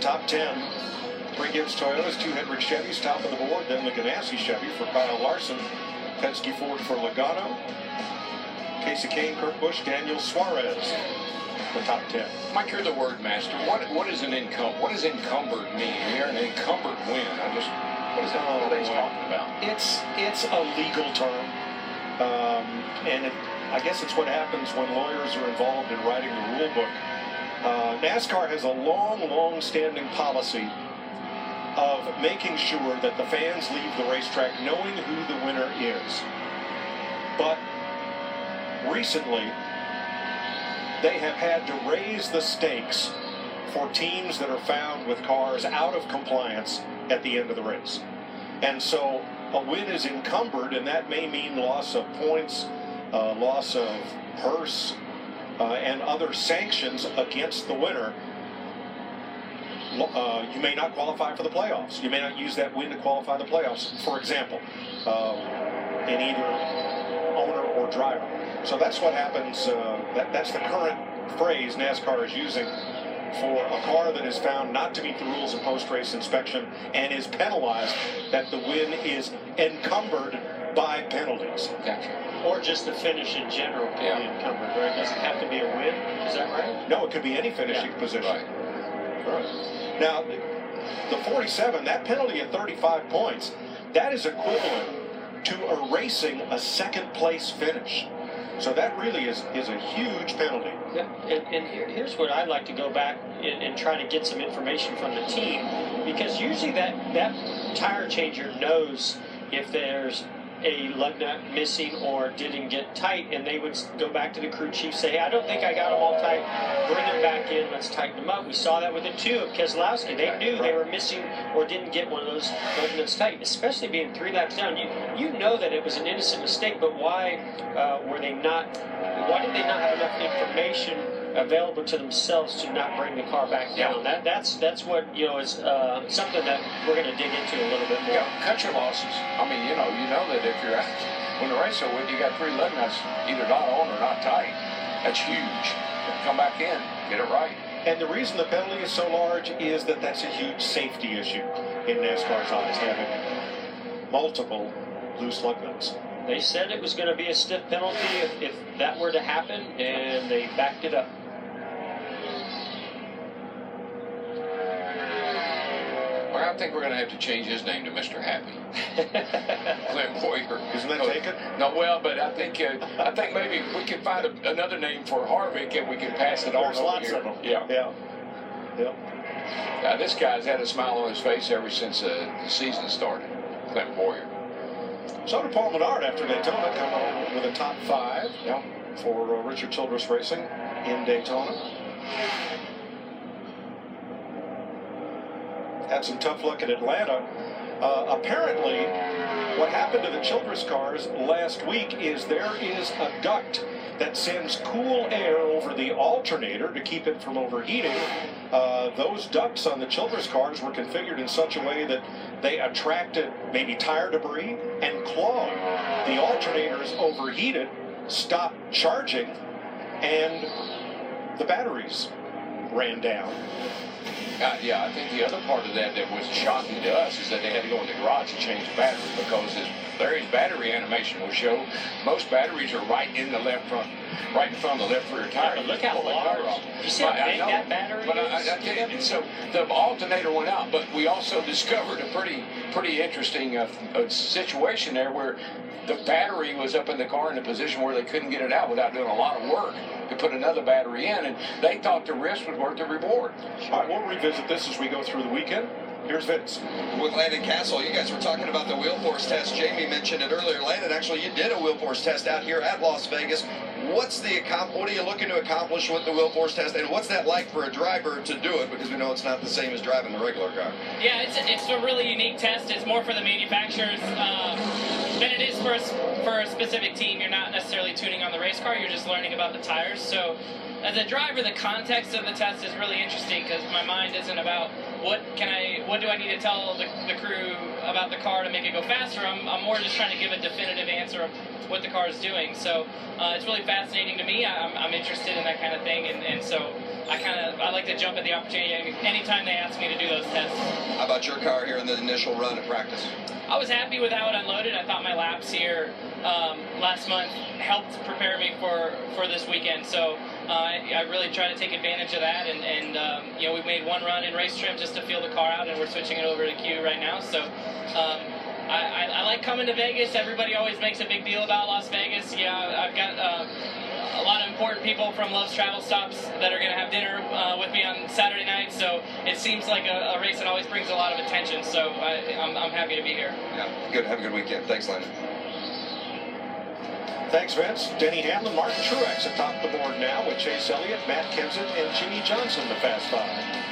top 10. 3 Gibbs Toyotas, 2 Hendrick Chevys, top of the board. Then the Ganassi Chevy for Kyle Larson. Penske Ford for Logano. Casey Kane, Kurt Busch, Daniel Suarez. The top 10. Mike, you're the word master. What is encumbered mean? You're an encumbered win. What is that? What are they talking about? It's a legal term, and I guess it's what happens when lawyers are involved in writing the rule book. NASCAR has a long-standing policy of making sure that the fans leave the racetrack knowing who the winner is. But recently, they have had to raise the stakes for teams that are found with cars out of compliance at the end of the race. And so a win is encumbered, and that may mean loss of points, loss of purse, and other sanctions against the winner. You may not qualify for the playoffs. You may not use that win to qualify the playoffs, for example, in either owner or driver. So that's what happens. That's the current phrase NASCAR is using for a car that is found not to meet the rules of post-race inspection and is penalized, that the win is encumbered by penalties. Gotcha. Or just the finish in general can be encumbered, right? It doesn't have to be a win. Is that right? No, it could be any finishing position. Right. Now, the 47, that penalty of 35 points, that is equivalent to erasing a second-place finish. So that really is a huge penalty. Yeah, and here's what I'd like to go back and try to get some information from the team, because usually that tire changer knows if there's a lug nut missing or didn't get tight, and they would go back to the crew chief, say, hey, I don't think I got them all tight, bring them back in, let's tighten them up. We saw that with the 2 of Keselowski. They knew they were missing or didn't get one of those lug nuts tight, especially being 3 laps down. You know that it was an innocent mistake, but why did they not have enough information available to themselves to not bring the car back down? That's what is something that we're going to dig into a little bit more. Yeah, country losses. I mean, you know that if you're out, when the race over with, you got 3 lug nuts either not on or not tight. That's huge. Come back in, get it right. And the reason the penalty is so large is that that's a huge safety issue in NASCAR's eyes, having multiple loose lug nuts. They said it was going to be a stiff penalty if that were to happen, and they backed it up. I think we're going to have to change his name to Mr. Happy. Clint Boyer. Isn't that taken? No, well, but I think maybe we could find another name for Harvick and we can pass it on. There's lots of them. Yeah. This guy's had a smile on his face ever since the season started. Clint Boyer. So did Paul Menard after Daytona, come home with a top 5 for Richard Childress Racing in Daytona. Had some tough luck at Atlanta. Apparently, what happened to the Childress cars last week is there is a duct that sends cool air over the alternator to keep it from overheating. Those ducts on the Childress cars were configured in such a way that they attracted maybe tire debris and clogged. The alternators overheated, stopped charging, and the batteries ran down. I think the other part of that was shocking to us is that they had to go in the garage to change the battery, because as Larry's battery animation will show, most batteries are right in the left front, right in front of the left rear tire. Yeah, but look how large. You see how big that battery is? I tell you, so the alternator went out, but we also discovered a pretty interesting situation there where the battery was up in the car in a position where they couldn't get it out without doing a lot of work to put another battery in, and they thought the risk was worth the reward. All right, we'll revisit this as we go through the weekend. Here's Vince. With Landon Castle, you guys were talking about the wheel force test. Jamie mentioned it earlier. Landon, actually, you did a wheel force test out here at Las Vegas. What are you looking to accomplish with the wheel force test, and what's that like for a driver to do it? Because we know it's not the same as driving the regular car. Yeah, it's a really unique test. It's more for the manufacturers than it is for a specific team. You're not necessarily tuning on the race car. You're just learning about the tires. So as a driver, the context of the test is really interesting, because my mind isn't about what do I need to tell the crew about the car to make it go faster. I'm more just trying to give a definitive answer of what the car is doing. So it's really fascinating to me. I'm interested in that kind of thing, and so I like to jump at the opportunity anytime they ask me to do those tests. How about your car here in the initial run at practice? I was happy with how it unloaded. I thought my laps here last month helped prepare me for this weekend. So I really try to take advantage of that. And you know, we made one run in race trim just to feel the car out, and we're switching it over to Q right now. So I like coming to Vegas. Everybody always makes a big deal about Las Vegas. Yeah, I've got a lot of important people from Love's Travel Stops that are going to have dinner with me on Saturday night. So it seems like a race that always brings a lot of attention. So I'm happy to be here. Yeah, good. Have a good weekend. Thanks, Landon. Thanks, Vince. Denny Hamlin, Martin Truex atop the board now with Chase Elliott, Matt Kenseth, and Jimmy Johnson, the Fast Five.